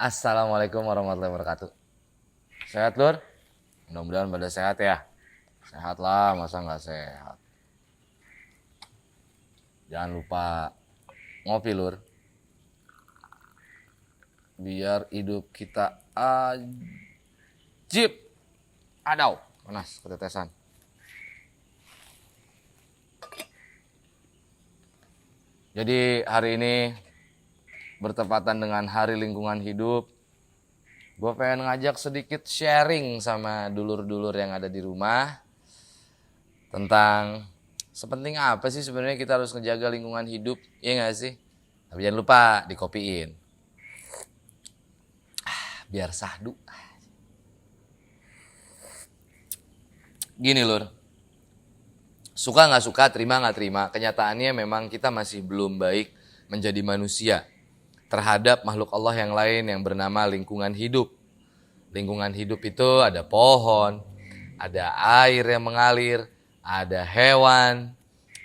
Assalamualaikum warahmatullahi wabarakatuh. Sehat lur? Mudah-mudahan pada sehat ya. Sehat lah, masa nggak sehat. Jangan lupa ngopi lur. Biar hidup kita ajib. Adau, panas, ketetesan. Jadi hari ini bertepatan dengan Hari Lingkungan Hidup, gue pengen ngajak sedikit sharing sama dulur-dulur yang ada di rumah tentang sepenting apa sih sebenarnya kita harus ngejaga lingkungan hidup, iya nggak sih? Tapi jangan lupa dikopiin, biar sahdu. Gini lur, suka nggak suka, terima nggak terima, kenyataannya memang kita masih belum baik menjadi manusia terhadap makhluk Allah yang lain yang bernama lingkungan hidup. Lingkungan hidup itu ada pohon, ada air yang mengalir, ada hewan,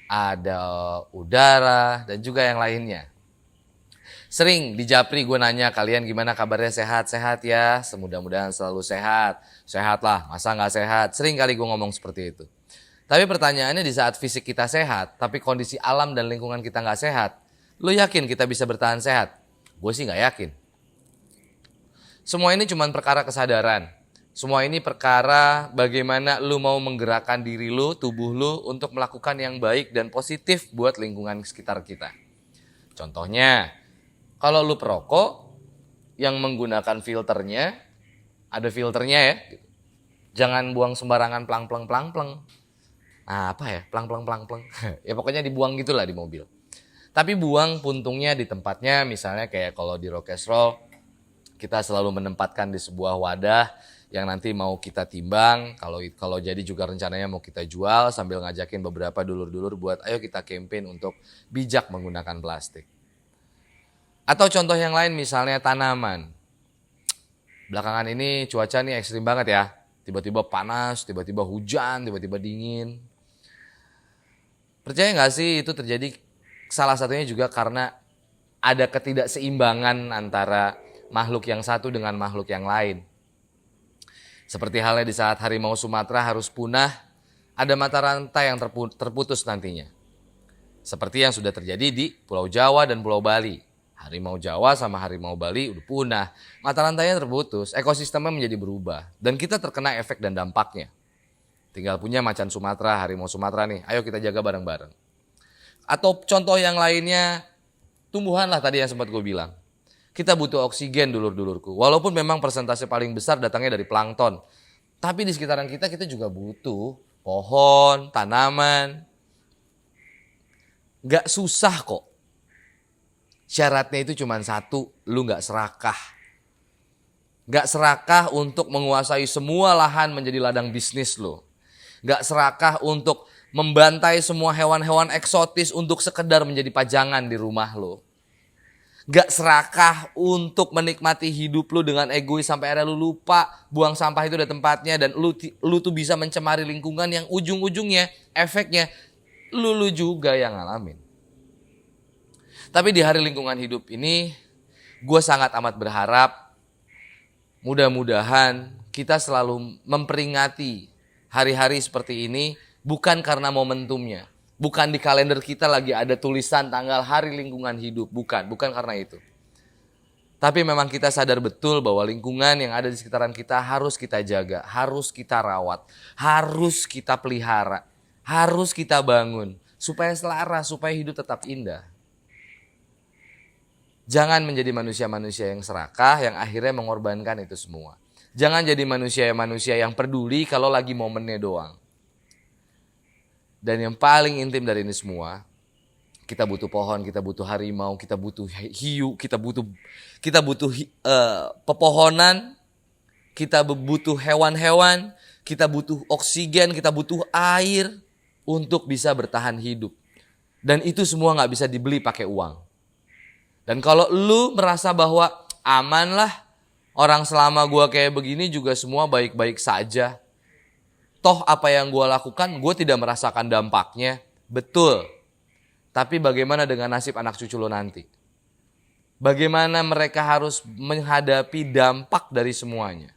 ada udara, dan juga yang lainnya. Sering di Japri gue nanya, kalian gimana kabarnya, sehat-sehat ya? Semudah-mudahan selalu sehat. Sehat lah, masa nggak sehat? Sering kali gue ngomong seperti itu. Tapi pertanyaannya, di saat fisik kita sehat, tapi kondisi alam dan lingkungan kita nggak sehat, lu yakin kita bisa bertahan sehat? Gue sih nggak yakin. Semua ini cuma perkara kesadaran. Semua ini perkara bagaimana lu mau menggerakkan diri lu, tubuh lu untuk melakukan yang baik dan positif buat lingkungan sekitar kita. Contohnya, kalau lu perokok yang menggunakan filternya, ada filternya ya. Jangan buang sembarangan plang-pleng. Nah, apa ya? Plang-pleng. Ya pokoknya dibuang gitulah di mobil. Tapi buang puntungnya di tempatnya, misalnya kayak kalau di Rockesroll, kita selalu menempatkan di sebuah wadah yang nanti mau kita timbang, kalau jadi juga rencananya mau kita jual sambil ngajakin beberapa dulur-dulur buat ayo kita campaign untuk bijak menggunakan plastik. Atau contoh yang lain misalnya tanaman. Belakangan ini cuaca nih ekstrim banget ya. Tiba-tiba panas, tiba-tiba hujan, tiba-tiba dingin. Percaya nggak sih itu terjadi salah satunya juga karena ada ketidakseimbangan antara makhluk yang satu dengan makhluk yang lain. Seperti halnya di saat harimau Sumatera harus punah, ada mata rantai yang terputus nantinya. Seperti yang sudah terjadi di Pulau Jawa dan Pulau Bali. Harimau Jawa sama harimau Bali udah punah, mata rantainya terputus, ekosistemnya menjadi berubah. Dan kita terkena efek dan dampaknya. Tinggal punya macan Sumatera, harimau Sumatera nih, ayo kita jaga bareng-bareng. Atau contoh yang lainnya, tumbuhan lah tadi yang sempat gue bilang. Kita butuh oksigen dulur-dulurku. Walaupun memang persentase paling besar datangnya dari plankton. Tapi di sekitaran kita juga butuh pohon, tanaman. Gak susah kok. Syaratnya itu cuma satu, lu gak serakah. Gak serakah untuk menguasai semua lahan menjadi ladang bisnis lu. Gak serakah untuk membantai semua hewan-hewan eksotis untuk sekedar menjadi pajangan di rumah lo. Gak serakah untuk menikmati hidup lo dengan egois sampai akhirnya lo lupa buang sampah itu udah tempatnya dan lu tuh bisa mencemari lingkungan yang ujung-ujungnya efeknya lu juga yang ngalamin. Tapi di Hari Lingkungan Hidup ini gue sangat amat berharap mudah-mudahan kita selalu memperingati hari-hari seperti ini. Bukan karena momentumnya. Bukan di kalender kita lagi ada tulisan tanggal Hari Lingkungan Hidup. Bukan karena itu. Tapi memang kita sadar betul bahwa lingkungan yang ada di sekitaran kita harus kita jaga. Harus kita rawat. Harus kita pelihara. Harus kita bangun. Supaya selaras, supaya hidup tetap indah. Jangan menjadi manusia-manusia yang serakah yang akhirnya mengorbankan itu semua. Jangan jadi manusia yang peduli kalau lagi momennya doang. Dan yang paling intim dari ini semua, kita butuh pohon, kita butuh harimau, kita butuh hiu, kita butuh pepohonan, kita butuh hewan-hewan, kita butuh oksigen, kita butuh air untuk bisa bertahan hidup. Dan itu semua gak bisa dibeli pakai uang. Dan kalau lu merasa bahwa aman lah, orang selama gua kayak begini juga semua baik-baik saja. Toh apa yang gue lakukan, gue tidak merasakan dampaknya. Betul. Tapi bagaimana dengan nasib anak cucu lo nanti? Bagaimana mereka harus menghadapi dampak dari semuanya.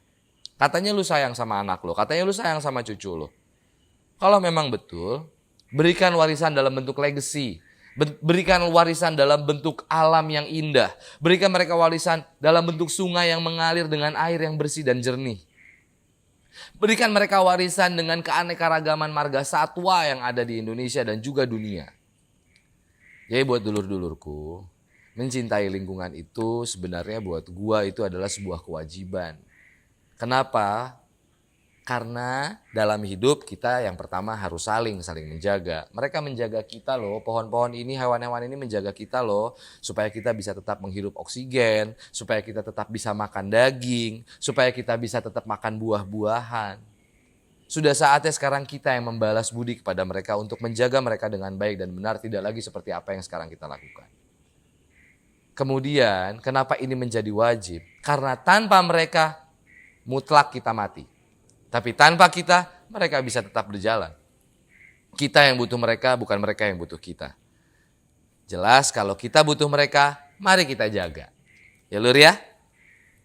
Katanya lu sayang sama anak lo, katanya lu sayang sama cucu lo. Kalau memang betul, berikan warisan dalam bentuk legacy. Berikan warisan dalam bentuk alam yang indah. Berikan mereka warisan dalam bentuk sungai yang mengalir dengan air yang bersih dan jernih. Berikan mereka warisan dengan keanekaragaman marga satwa yang ada di Indonesia dan juga dunia. Jadi buat dulur-dulurku, mencintai lingkungan itu sebenarnya buat gua itu adalah sebuah kewajiban. Kenapa? Karena dalam hidup kita yang pertama harus saling menjaga. Mereka menjaga kita loh, pohon-pohon ini, hewan-hewan ini menjaga kita loh. Supaya kita bisa tetap menghirup oksigen, supaya kita tetap bisa makan daging, supaya kita bisa tetap makan buah-buahan. Sudah saatnya sekarang kita yang membalas budi kepada mereka untuk menjaga mereka dengan baik dan benar, tidak lagi seperti apa yang sekarang kita lakukan. Kemudian, kenapa ini menjadi wajib? Karena tanpa mereka, mutlak kita mati. Tapi tanpa kita, mereka bisa tetap berjalan. Kita yang butuh mereka, bukan mereka yang butuh kita. Jelas kalau kita butuh mereka, mari kita jaga. Ya lur ya,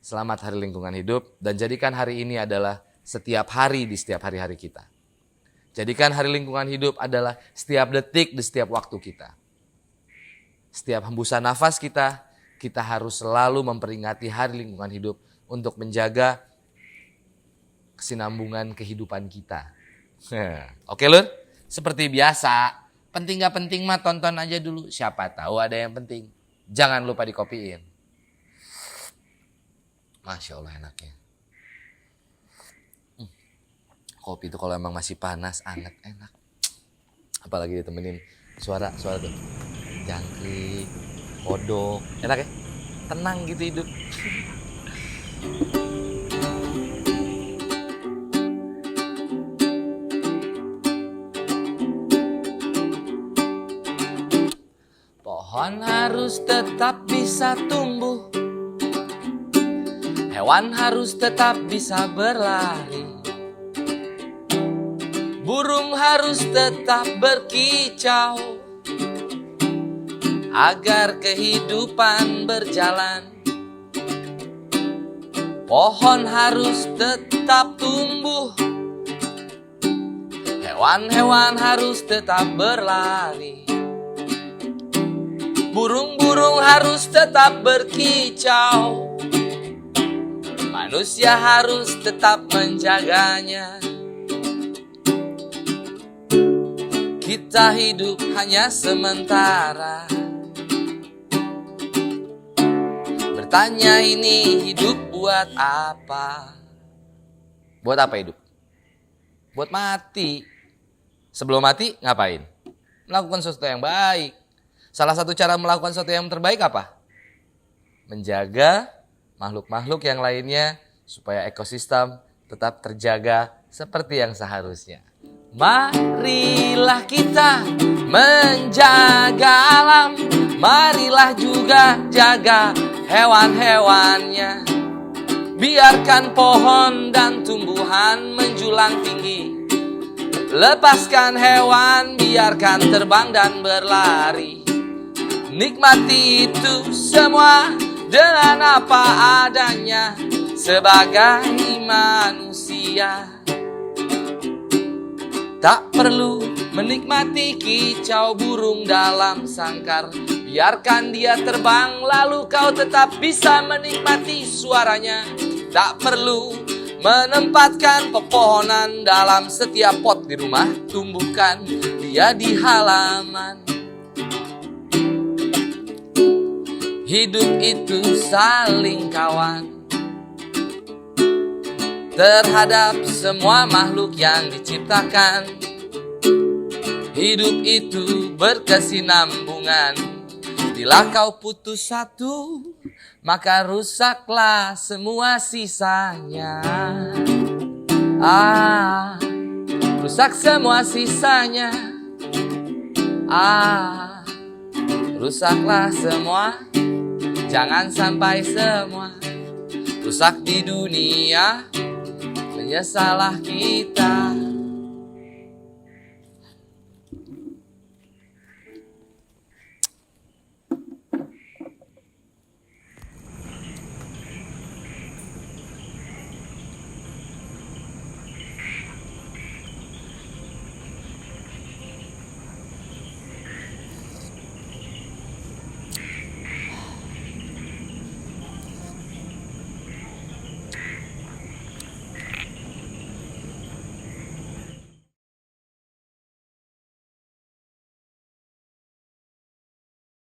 selamat Hari Lingkungan Hidup dan jadikan hari ini adalah setiap hari di setiap hari-hari kita. Jadikan Hari Lingkungan Hidup adalah setiap detik di setiap waktu kita. Setiap hembusan nafas kita harus selalu memperingati Hari Lingkungan Hidup untuk menjaga kesinambungan kehidupan kita. Oke lur, seperti biasa, penting gak penting mah tonton aja dulu. Siapa tahu ada yang penting. Jangan lupa dikopiin. Masya Allah enaknya. Kopi itu kalau emang masih panas, anget, enak. Apalagi ditemenin suara tuh. Jangkrik, kodok, enak ya? Tenang gitu hidup. Pohon harus tetap bisa tumbuh, hewan harus tetap bisa berlari, burung harus tetap berkicau, agar kehidupan berjalan. Pohon harus tetap tumbuh, hewan-hewan harus tetap berlari, burung-burung harus tetap berkicau, manusia harus tetap menjaganya. Kita hidup hanya sementara. Bertanya ini hidup buat apa? Buat apa hidup? Buat mati. Sebelum mati ngapain? Melakukan sesuatu yang baik. Salah satu cara melakukan sesuatu yang terbaik apa? Menjaga makhluk-makhluk yang lainnya supaya ekosistem tetap terjaga seperti yang seharusnya. Marilah kita menjaga alam, marilah juga jaga hewan-hewannya. Biarkan pohon dan tumbuhan menjulang tinggi, lepaskan hewan, biarkan terbang dan berlari. Nikmati itu semua dengan apa adanya sebagai manusia. Tak perlu menikmati kicau burung dalam sangkar. Biarkan dia terbang lalu kau tetap bisa menikmati suaranya. Tak perlu menempatkan pepohonan dalam setiap pot di rumah. Tumbuhkan dia di halaman. Hidup itu saling kawan terhadap semua makhluk yang diciptakan. Hidup itu berkesinambungan. Bila kau putus satu, maka rusaklah semua sisanya. Rusak semua sisanya. Rusaklah semua. Jangan sampai semua rusak di dunia. Menyesalah kita.